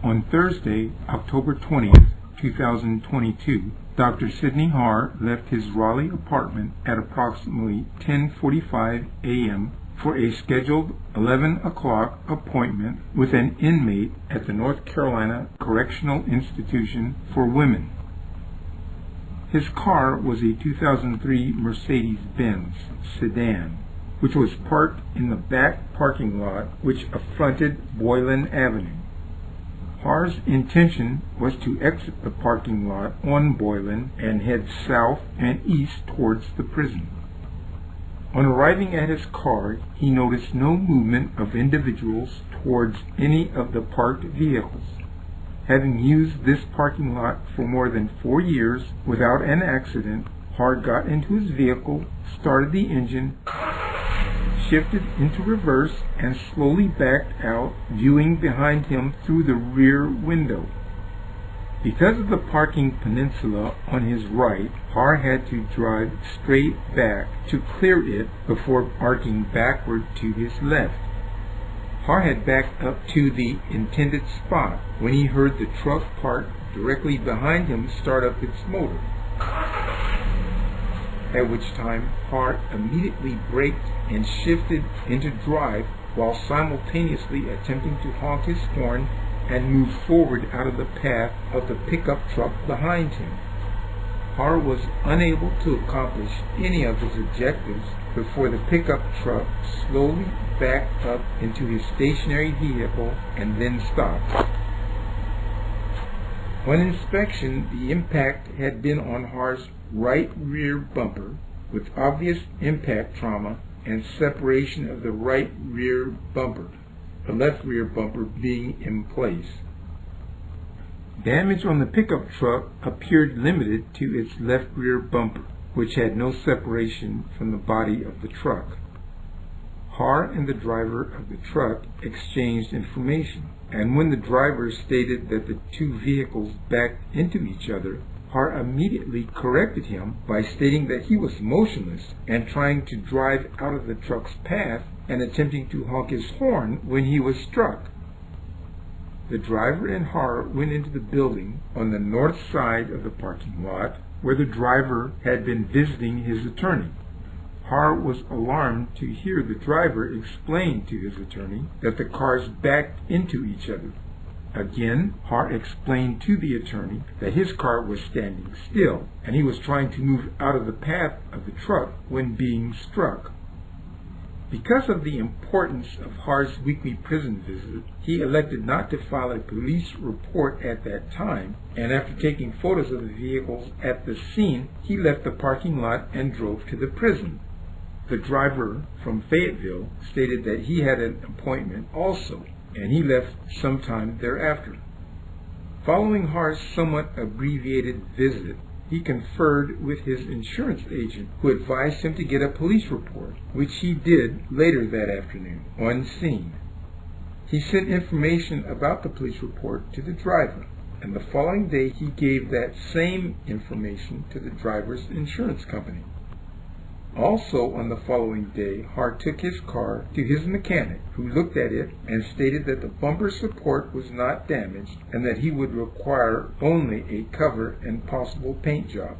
On Thursday, October 20th, 2022, Dr. Sidney Har left his Raleigh apartment at approximately 10:45 a.m. for a scheduled 11 o'clock appointment with an inmate at the North Carolina Correctional Institution for Women. His car was a 2003 Mercedes-Benz sedan, which was parked in the back parking lot which fronted Boylan Avenue. Har's intention was to exit the parking lot on Boylan and head south and east towards the prison. On arriving at his car, he noticed no movement of individuals towards any of the parked vehicles. Having used this parking lot for more than 4 years without an accident, Har got into his vehicle, started the engine, shifted into reverse, and slowly backed out, viewing behind him through the rear window. Because of the parking peninsula on his right, Har had to drive straight back to clear it before arcing backward to his left. Har had backed up to the intended spot when he heard the truck parked directly behind him start up its motor, at which time Har immediately braked and shifted into drive while simultaneously attempting to honk his horn and move forward out of the path of the pickup truck behind him. Har was unable to accomplish any of his objectives before the pickup truck slowly backed up into his stationary vehicle and then stopped. On inspection, the impact had been on Har's right rear bumper, with obvious impact trauma and separation of the right rear bumper, the left rear bumper being in place. Damage on the pickup truck appeared limited to its left rear bumper, which had no separation from the body of the truck. Har and the driver of the truck exchanged information, and when the driver stated that the two vehicles backed into each other, Har immediately corrected him by stating that he was motionless and trying to drive out of the truck's path and attempting to honk his horn when he was struck. The driver and Har went into the building on the north side of the parking lot where the driver had been visiting his attorney. Har was alarmed to hear the driver explain to his attorney that the cars backed into each other. Again, Har explained to the attorney that his car was standing still and he was trying to move out of the path of the truck when being struck. Because of the importance of Har's weekly prison visit, he elected not to file a police report at that time, and after taking photos of the vehicles at the scene, he left the parking lot and drove to the prison. The driver from Fayetteville stated that he had an appointment also, and he left sometime thereafter. Following Har's somewhat abbreviated visit, he conferred with his insurance agent, who advised him to get a police report, which he did later that afternoon on scene. He sent information about the police report to the driver, and the following day he gave that same information to the driver's insurance company. Also on the following day, Har took his car to his mechanic, who looked at it and stated that the bumper support was not damaged and that he would require only a cover and possible paint job.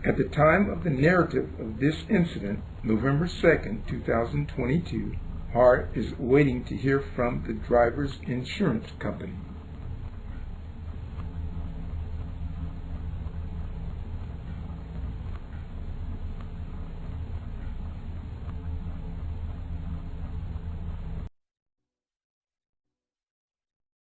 At the time of the narrative of this incident, November 2nd, 2022, Har is waiting to hear from the driver's insurance company.